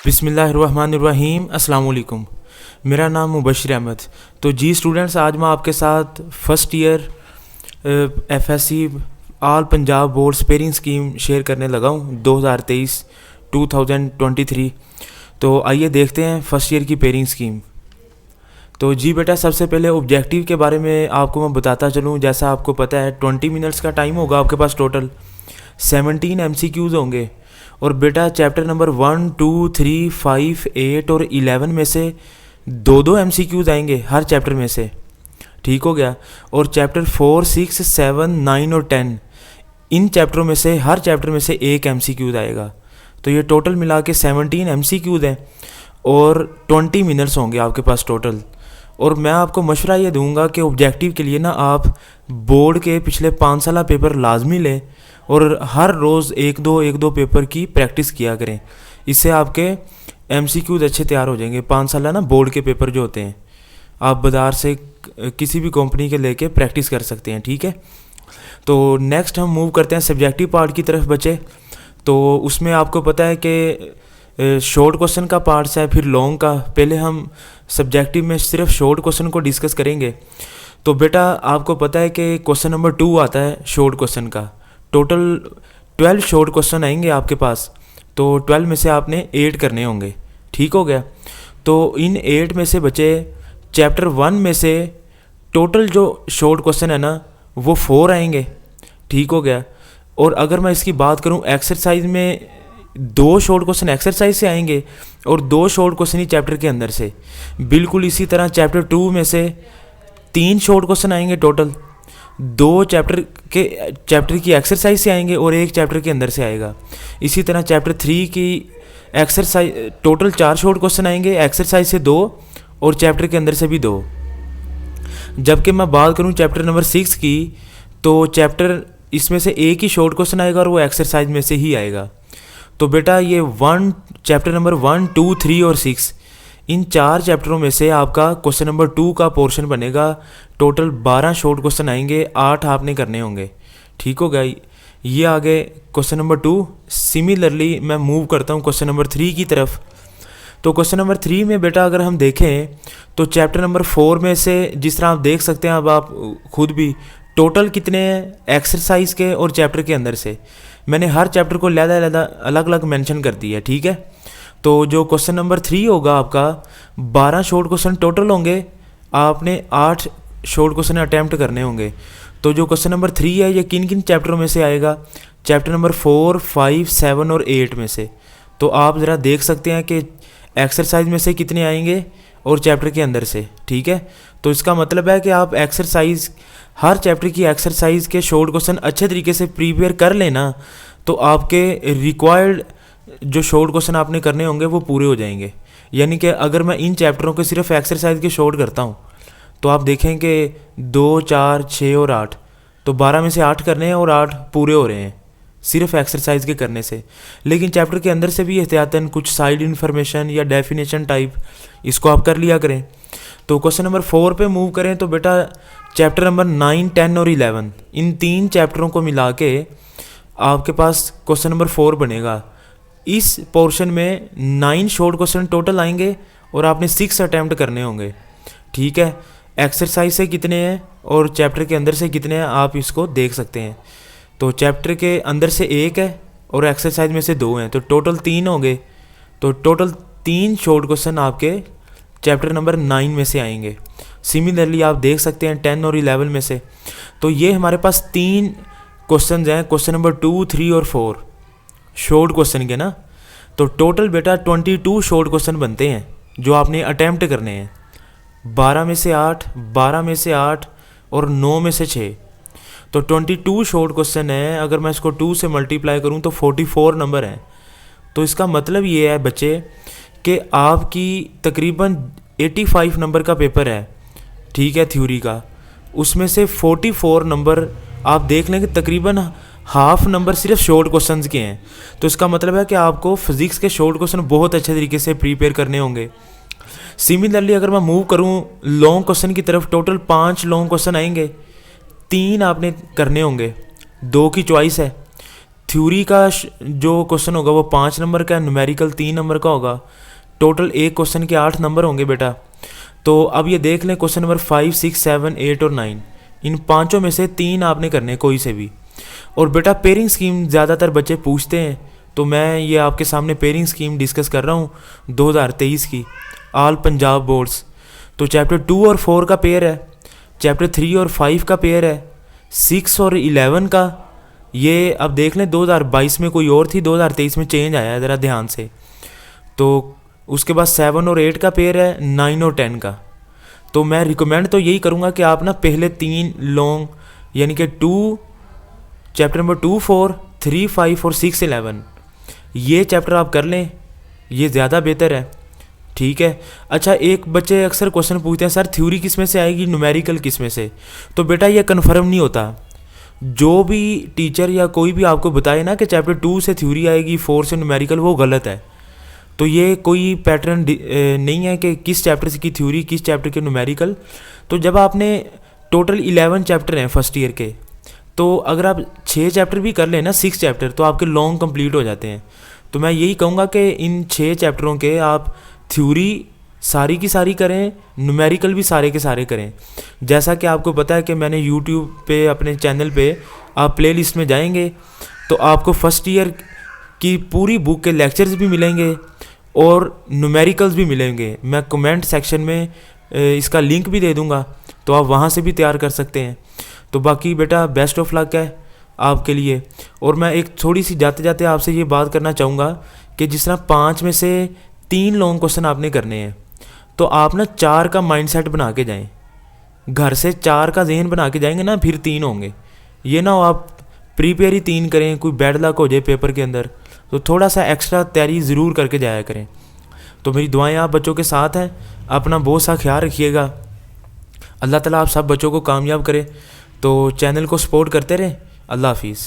बिस्मिल्लाहिर्रहमानिर्रहीम अस्सलाम वालेकुम। मेरा नाम मुबशिर अहमद। तो जी स्टूडेंट्स, आज मैं आपके साथ first year FSc all Punjab board sparing scheme share करने लगा हूँ 2023। तो आइए देखते हैं फर्स्ट ईयर की पेयरिंग स्कीम। तो जी बेटा, सबसे पहले ऑब्जेक्टिव के बारे में आपको मैं बताता चलूँ। जैसा आपको पता है 20 मिनट्स का टाइम होगा आपके पास, टोटल 17 MCQs होंगे। और बेटा चैप्टर नंबर 1, 2, 3, 5, 8 और 11 में से 2 MCQs आएंगे हर चैप्टर में से। ठीक हो गया। और चैप्टर 4, 6, 7, 9 और 10 इन चैप्टरों में से हर चैप्टर में से 1 MCQs आएगा। तो ये टोटल मिला के 17 MCQs हैं और 20 मिनट्स होंगे आपके पास टोटल। और मैं आपको मशवरा ये दूंगा कि ऑब्जेक्टिव के लिए ना आप बोर्ड के पिछले 5 साल पेपर लाजमी लें और हर रोज़ एक दो पेपर की प्रैक्टिस किया करें। इससे आपके MCQs अच्छे तैयार हो जाएंगे। 5 साल ना बोर्ड के पेपर जो होते हैं आप बाज़ार से किसी भी कंपनी के लेके प्रैक्टिस कर सकते हैं। ठीक है। तो नेक्स्ट हम मूव करते हैं सब्जेक्टिव पार्ट की तरफ बच्चे। तो उसमें आपको पता है कि शॉर्ट क्वेश्चन का पार्ट्स है, फिर लॉन्ग का। पहले हम सब्जेक्टिव में सिर्फ शॉर्ट क्वेश्चन को डिस्कस करेंगे। तो बेटा आपको पता है कि क्वेश्चन नंबर 2 आता है शॉर्ट क्वेश्चन का। टोटल 12 शॉर्ट क्वेश्चन आएंगे आपके पास। तो 12 में से आपने 8 करने होंगे। ठीक हो गया। तो इन 8 में से बचे चैप्टर 1 में से टोटल जो शॉर्ट क्वेश्चन है ना वो 4 आएंगे। ठीक हो गया। और अगर मैं इसकी बात करूं एक्सरसाइज में 2 शॉर्ट क्वेश्चन एक्सरसाइज से आएंगे और 2 शॉर्ट क्वेश्चन ही चैप्टर के अंदर से। बिल्कुल इसी तरह चैप्टर 2 में से 3 शॉर्ट क्वेश्चन आएंगे टोटल। 2 चैप्टर की एक्सरसाइज से आएंगे और 1 चैप्टर के अंदर से आएगा। इसी तरह चैप्टर 3 की एक्सरसाइज टोटल 4 शॉर्ट क्वेश्चन आएंगे, एक्सरसाइज से 2 और चैप्टर के अंदर से भी 2। जबकि मैं बात करूं चैप्टर नंबर 6 की, तो चैप्टर इसमें से 1 ही शॉर्ट क्वेश्चन आएगा और वो एक्सरसाइज में से ही आएगा। तो बेटा ये चैप्टर नंबर 1, 2, 3 और 6 इन 4 चैप्टरों में से आपका क्वेश्चन नंबर 2 का पोर्शन बनेगा। टोटल 12 शॉर्ट क्वेश्चन आएंगे, 8 आपने करने होंगे। ठीक हो गया। ये आगे क्वेश्चन नंबर 2। सिमिलरली मैं मूव करता हूँ क्वेश्चन नंबर 3 की तरफ। तो क्वेश्चन नंबर 3 में बेटा अगर हम देखें तो चैप्टर नंबर 4 में से जिस तरह आप देख सकते हैं अब आप खुद भी, टोटल कितने एक्सरसाइज के और चैप्टर के अंदर से मैंने हर चैप्टर को अलग अलग मेंशन कर दिया है। ठीक है। तो जो क्वेश्चन नंबर 3 होगा आपका 12 शॉर्ट क्वेश्चन टोटल होंगे, आपने 8 शॉर्ट क्वेश्चन अटैम्प्ट करने होंगे। तो जो क्वेश्चन नंबर 3 है ये किन किन चैप्टरों में से आएगा? चैप्टर नंबर 4, 5, 7 और 8 में से। तो आप ज़रा देख सकते हैं कि एक्सरसाइज में से कितने आएंगे और चैप्टर के अंदर से। ठीक है। तो इसका मतलब है कि आप हर चैप्टर की एक्सरसाइज के शॉर्ट क्वेश्चन अच्छे तरीके से प्रिपेयर कर लेना, तो आपके रिक्वायर्ड जो शॉर्ट क्वेश्चन आपने करने होंगे वो पूरे हो जाएंगे। यानी कि अगर मैं इन चैप्टरों के सिर्फ एक्सरसाइज के शॉर्ट करता हूँ तो आप देखें कि 2, 4, 6 और 8, तो 12 में से 8 करने हैं और 8 पूरे हो रहे हैं सिर्फ एक्सरसाइज के करने से। लेकिन चैप्टर के अंदर से भी एहतियातन कुछ साइड इन्फॉर्मेशन या डेफिनेशन टाइप इसको आप कर लिया करें। तो क्वेश्चन नंबर 4 पे मूव करें तो बेटा चैप्टर नंबर 9, 10 और 11 इन 3 चैप्टरों को मिला के आपके पास क्वेश्चन नंबर 4 बनेगा। इस पोर्शन में 9 शॉर्ट क्वेश्चन टोटल आएंगे और आपने 6 अटैम्प्ट करने होंगे। ठीक है। एक्सरसाइज से कितने हैं और चैप्टर के अंदर से कितने हैं आप इसको देख सकते हैं। तो चैप्टर के अंदर से 1 है और एक्सरसाइज में से 2 हैं, तो टोटल 3 होंगे। तो टोटल 3 शॉर्ट क्वेश्चन आपके चैप्टर नंबर 9 में से आएंगे। सिमिलरली आप देख सकते हैं 10 और 11 में से। तो ये हमारे पास 3 क्वेश्चन हैं, क्वेश्चन नंबर 2, 3 और 4 शॉर्ट क्वेश्चन के ना। तो टोटल बेटा 22 शॉर्ट क्वेश्चन बनते हैं जो आपने अटैम्प्ट करने हैं। 12 में से 8, 12 में से 8 और 9 में से 6, तो 22 शॉर्ट क्वेश्चन है। अगर मैं इसको 2 से मल्टीप्लाई करूं तो 44 नंबर है। तो इसका मतलब ये है बच्चे कि आपकी तकरीबन 85 नंबर का पेपर है। ठीक है, थ्योरी का। उसमें से 44 नंबर आप देख लें कि तकरीबन हाफ नंबर सिर्फ शॉर्ट क्वेश्चंस के हैं। तो इसका मतलब है कि आपको फिजिक्स के शॉर्ट क्वेश्चन बहुत अच्छे तरीके से प्रिपेयर करने होंगे। सिमिलरली अगर मैं मूव करूं लॉन्ग क्वेश्चन की तरफ, टोटल 5 लॉन्ग क्वेश्चन आएंगे, 3 आपने करने होंगे, 2 की चॉइस है। थ्योरी का जो क्वेश्चन होगा वो 5 नंबर का, न्यूमेरिकल 3 नंबर का होगा। टोटल एक क्वेश्चन के 8 नंबर होंगे बेटा। तो अब ये देख लें, क्वेश्चन नंबर 5, 6, 7, 8 और 9, इन पांचों में से 3 आपने करने कोई से भी। और बेटा पेयरिंग स्कीम ज़्यादातर बच्चे पूछते हैं, तो मैं ये आपके सामने पेयरिंग स्कीम डिस्कस कर रहा हूँ 2023 की, ऑल पंजाब बोर्ड्स। तो चैप्टर 2 और 4 का पेयर है, चैप्टर 3 और 5 का पेयर है, 6 और 11 का। ये अब देख लें 2022 में कोई और थी, 2023 में चेंज आया है, ज़रा ध्यान से। तो उसके बाद 7 और 8 का पेयर है, 9 और 10 का। तो मैं रिकमेंड तो यही करूँगा कि आप ना पहले 3 लॉन्ग यानी कि चैप्टर नंबर 2, 4, 3, 5 और 6, 11 ये चैप्टर आप कर लें, ये ज़्यादा बेहतर है। ठीक है। अच्छा, एक बच्चे अक्सर क्वेश्चन पूछते हैं, सर थ्योरी किस में से आएगी, न्यूमेरिकल किस में से। तो बेटा ये कन्फर्म नहीं होता। जो भी टीचर या कोई भी आपको बताए ना कि चैप्टर 2 से थ्योरी आएगी, 4 से न्यूमेरिकल, वो गलत है। तो ये कोई पैटर्न नहीं है कि किस चैप्टर की थ्योरी, किस चैप्टर के न्यूमेरिकल। तो जब आपने टोटल 11 चैप्टर हैं फर्स्ट ईयर के, तो अगर आप 6 चैप्टर भी कर लें ना, 6 चैप्टर, तो आपके लॉन्ग कंप्लीट हो जाते हैं। तो मैं यही कहूँगा कि इन 6 चैप्टरों के आप थ्योरी सारी की सारी करें, न्यूमेरिकल भी सारे के सारे करें। जैसा कि आपको पता है कि मैंने यूट्यूब पे अपने चैनल पे, आप प्लेलिस्ट में जाएंगे तो आपको फर्स्ट ईयर की पूरी बुक के लेक्चर्स भी मिलेंगे और न्यूमेरिकल्स भी मिलेंगे। मैं कमेंट सेक्शन में इसका लिंक भी दे दूंगा, तो आप वहाँ से भी तैयार कर सकते हैं। तो बाकी बेटा बेस्ट ऑफ लक है आपके लिए। और मैं एक थोड़ी सी जाते जाते आपसे ये बात करना चाहूँगा कि जिस तरह 5 में से 3 लॉन्ग क्वेश्चन आपने करने हैं, तो आप ना 4 का माइंडसेट बना के जाएं। घर से 4 का जहन बना के जाएंगे ना, फिर 3 होंगे। ये ना हो आप प्रीपेयर ही 3 करें, कोई बैड लक हो जाए पेपर के अंदर। तो थोड़ा सा एक्स्ट्रा तैयारी ज़रूर करके जाया करें। तो मेरी दुआएं आप बच्चों के साथ हैं। अपना बहुत सा ख्याल रखिएगा। अल्लाह ताला आप सब बच्चों को कामयाब करे। तो चैनल को सपोर्ट करते रहें। अल्लाह हाफिज़।